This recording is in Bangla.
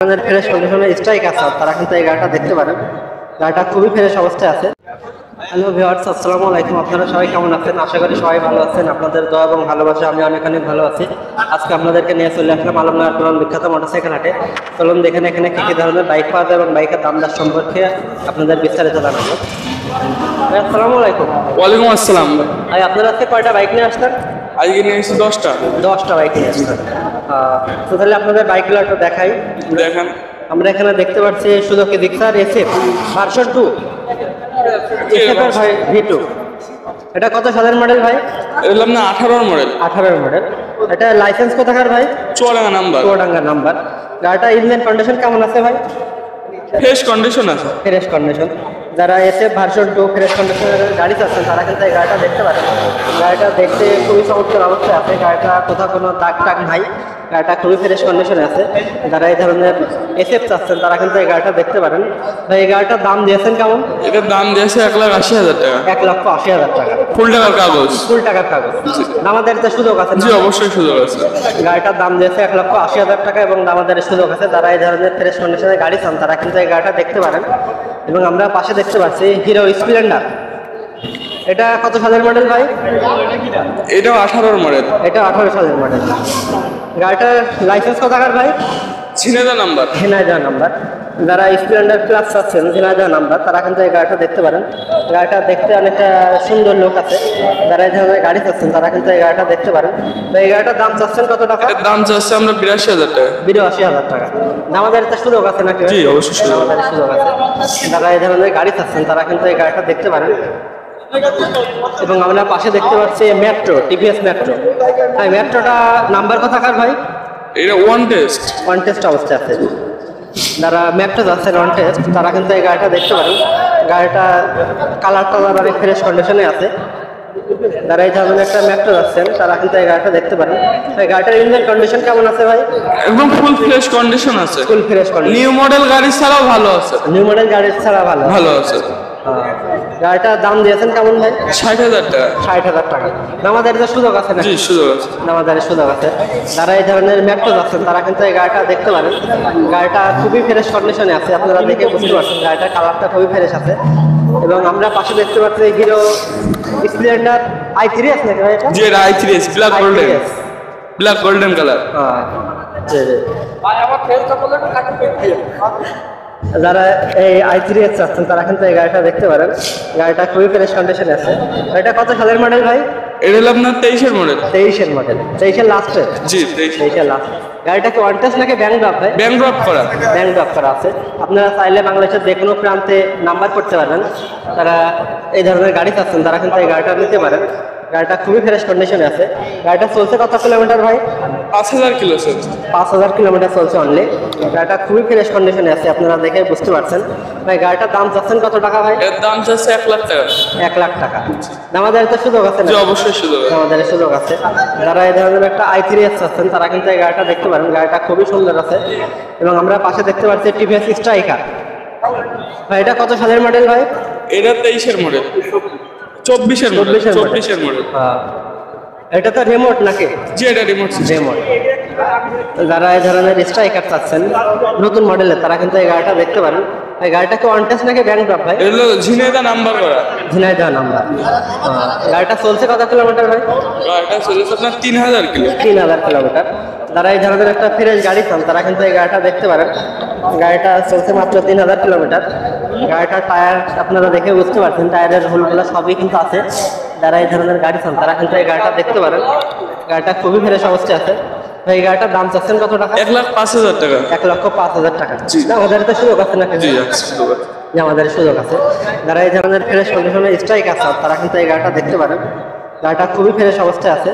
আপনাদের ফ্রেশ কন্ডিশনে স্ট্রাইক আছে, তারা কিন্তু এই গাড়িটা দেখতে পারেন। গাড়িটা খুবই ফ্রেশ অবস্থায় আছে। হ্যালো ভিউয়ার্স, আসসালামু আলাইকুম। আপনারা সবাই কেমন আছেন? আশা করি সবাই ভালো আছেন। আপনাদের দোয়া এবং ভালোবাসা আমি অনেক ভালো আছি। আজকে আপনাদেরকে নিয়ে চলে আসলাম আলমনগর পুরান বিখ্যাত মোটরসাইকেল হাটে। চলুন দেখেন এখানে কী কী ধরনের বাইক পাওয়া যায় এবং বাইকের দাম দর সম্পর্কে আপনাদের বিস্তারিত জানাবো। ভাই আসসালামু আলাইকুম। ওয়ালাইকুম আসসালাম। ভাই আপনারা আজকে কয়টা বাইক নিয়ে আসছেন? আজকে নিয়ে এসেছি 10টা। 10টা বাইক নিয়ে আসছেন। তো তাহলে আপনাদের বাইকগুলো একটু দেখাই। দেখেন, আমরা এখানে দেখতে পাচ্ছি Suzuki Gixxer SF version 2 SF এর ভাই V2। এটা কত সালের মডেল ভাই? এলাম না 18 মডেল। 18 মডেল। এটা লাইসেন্স কোথাকার ভাই? চুয়াডাঙ্গা নাম্বার। চুয়াডাঙ্গা নাম্বার। গাড়িটা ইঞ্জিন কন্ডিশন কেমন আছে ভাই? ফ্রেশ কন্ডিশন আছে। Fresh condition. যারা এসএফ ভার্সন 2 ফ্রেশ কন্ডিশনের গাড়ি চাচ্ছেন তারা কিন্তু এই গাড়িটা দেখতে পারেন। গাড়িটা দেখতে খুবই চমৎকার অবস্থায় আছে। গাড়িটা কোথাও কোনো দাগ টাগ নাই। গাড়িটা খুবই ফ্রেশ কন্ডিশনে আছে। যারা এই ধরনের এসএফ চাচ্ছেন তারা কিন্তু এই গাড়িটা দেখতে পারেন। ভাই এই গাড়িটার দাম দিয়েছেন কেমন? এটার দাম দিয়েছে 1,80,000 টাকা। 1,80,000 টাকা। ফুল টাকার কাগজ। ফুল টাকার কাগজ। দামাদারিতে সুযোগ আছে? জি অবশ্যই সুযোগ আছে। গাড়িটার দাম দিয়েছে 1,80,000 টাকা এবং দামাদারির সুযোগ আছে। যারা এই ধরনের ফ্রেশ কন্ডিশনের গাড়ি চান তারা কিন্তু এই গাড়িটা দেখতে পারেন। এবং আমরা পাশে দেখতে পাচ্ছি হিরো স্প্লেন্ডার। এটা কত সালের মডেল ভাই? এটাও 18 মডেল। এটা 18 সালের মডেল। গাড়িটার লাইসেন্স কোথাকার ভাই? ঝিনাইদহ নাম্বার। ঝিনাইদহ নাম্বার। যারা স্প্লেন্ডার প্লাস চাচ্ছেন ঝিনাইদহ নাম্বার তারা কিন্তু এই গাড়িটা দেখতে পারেন। গাড়িটা দেখতে অনেকটা সুন্দর লোক আছে। যারা এই ধরনের গাড়ি চাচ্ছেন তারা কিন্তু এই গাড়িটা দেখতে পারেন। তো এই গাড়িটার দাম চাচ্ছেন কত টাকা? এটার দাম চাচ্ছে আমরা 82,000 টাকা। 82,000 টাকা। দামাদারিতে সুযোগ আছে নাকি? জি অবশ্যই সুযোগ আছে। দামাদারির সুযোগ আছে। যারা এই ধরনের গাড়ি চাচ্ছেন তারা কিন্তু এই গাড়িটা দেখতে পারেন। এবং আমরা পাশে দেখতে পাচ্ছি মেট্রো, টিভিএস মেট্রো। ভাই মেট্রোটা নাম্বার কোথাকার ভাই? এটা ওয়ান টেস্ট। ওয়ান টেস্ট অবস্থায় আছে। যারা মেট্রো যাচ্ছেন ওয়ান টেস্ট তারা কিন্তু এই গাড়িটা দেখতে পারেন। গাড়িটা কালারটা অনেক ফ্রেশ কন্ডিশনে আছে। যারা এই ধরনের একটা মেট্রো যাচ্ছেন তারা কিন্তু এই গাড়িটা দেখতে পারেন। এই গাড়িটার ইঞ্জিন কন্ডিশন কেমন আছে ভাই? একদম ফুল ফ্রেশ কন্ডিশন আছে। Full fresh condition. New model গাড়ি ছাড়াও ভালো আছে। নিউ মডেল গাড়ি ছাড়া ভালো ভালো আছে। গাড়িটার দাম দিয়েছেন কেমন ভাই? 60,000 টাকা। 60,000 টাকা। দামাদারিতে সুযোগ আছে না? জি সুযোগ আছে। দামাদারির সুযোগ আছে। যারা এই ধরনের মেট্রো যাচ্ছেন তারা কিন্তু এই গাড়িটা দেখতে পারেন। গাড়িটা খুবই ফ্রেশ কন্ডিশনে আছে। আপনারা দেখে বুঝতে পারছেন গাড়িটার কালারটা খুবই ফ্রেশ আছে। এবং আমরা পাশে দেখতে পাচ্ছি হিরো স্প্লেন্ডার i3s নাকি ভাই এটা? জি এটা i3s black golden. i3s। Black golden colour. জি জি। যারা এই i3s চাচ্ছেন তারা কিন্তু এই গাড়িটা দেখতে পারেন। গাড়িটা খুবই ফ্রেশ কন্ডিশনে আছে। এটা কত সালের মডেল ভাই? এটা হলো আপনার 23-এর মডেল। 23-এর মডেল। 23-এর লাস্টে? জি 23। 23-এর লাস্ট। গাড়িটা কি ওয়ান টেস্ট নাকি ব্যাংক ড্রাফট ভাই? ব্যাংক ড্রপ করা। ব্যাংক ড্রাফট করা আছে। আপনারা চাইলে বাংলাদেশের যে কোনো প্রান্তে নাম্বার করতে পারবেন। তারা এই ধরনের গাড়ি চাচ্ছেন তারা কিন্তু এই গাড়িটা নিতে পারেন। গাড়িটা খুবই ফ্রেশ কন্ডিশনে আছে। গাড়িটা চলছে কত কিলোমিটার ভাই? 5,000 কিলো স্যার। 5,000 কিলোমিটার চলছে অনলি। গাড়িটা খুবই ফ্রেশ কন্ডিশনে আছে। আপনারা দেখে বুঝতে পারছেন। ভাই গাড়িটার দাম চাচ্ছেন কত টাকা ভাই? এর দাম চাচ্ছে 1,00,000 টাকা। 1,00,000 টাকা। দামাদারিতে সুযোগ আছে না? জি অবশ্যই সুযোগ আছে। দামাদারির সুযোগ আছে। যারা এই ধরনের একটা i3s চাচ্ছেন তারা কিন্তু এই গাড়িটা দেখতে পারেন। গাড়িটা খুবই সুন্দর আছে। এবং আমরা পাশে দেখতে পাচ্ছি টিভিএস স্ট্রাইকার। ভাই এটা কত সালের মডেল ভাই? এটা 23-এর মডেল। 24-এর মডেল। 24-এর মডেল। এটা তো রিমোট নাকি? জি এটা রিমোট সিস্টেম। রিমোট। যারা এই ধরনের স্ট্রাইকার চাচ্ছেন নতুন মডেলের তারা কিন্তু এই গাড়িটা দেখতে পারেন। এই গাড়িটা কি ওয়ান টেস্ট নাকি ব্যাংক ড্রাফট ভাই? এগুলো ঝিনাইদহ নাম্বার করা। ঝিনাইদহ নাম্বার। গাড়িটা চলছে কত কিলোমিটার ভাই? এটা চলেছে আপনার 3,000 কিলো। 3,000 কিলোমিটার। যারা এই ধরনের একটা ফ্রেশ গাড়ি চান তারা কিন্তু এই গাড়িটা দেখতে পারেন। গাড়িটা চলছে মাত্র 3,000 কিলোমিটার। গাড়িটার টায়ার আপনারা দেখে বুঝতে পারছেন টায়ারের হোলগুলো সবই কিন্তু আছে। যারা এই ধরনের গাড়ি চান তারা কিন্তু এই গাড়িটা দেখতে পারেন। গাড়িটা খুবই ফ্রেশ অবস্থায় আছে। এই গাড়িটার দাম চাচ্ছেন কত টাকা? 1,05,000 টাকা। 1,05,000 টাকা। জি। আমাদের তো সুযোগ আছে নাকি? জি আছে সুযোগ আছে। আমাদের সুযোগ আছে। যারা এই ধরনের ফ্রেশ কন্ডিশনে স্ট্রাইক আছে তারা কিন্তু এই গাড়িটা দেখতে পারেন। গাড়িটা খুবই ফ্রেশ অবস্থায় আছে।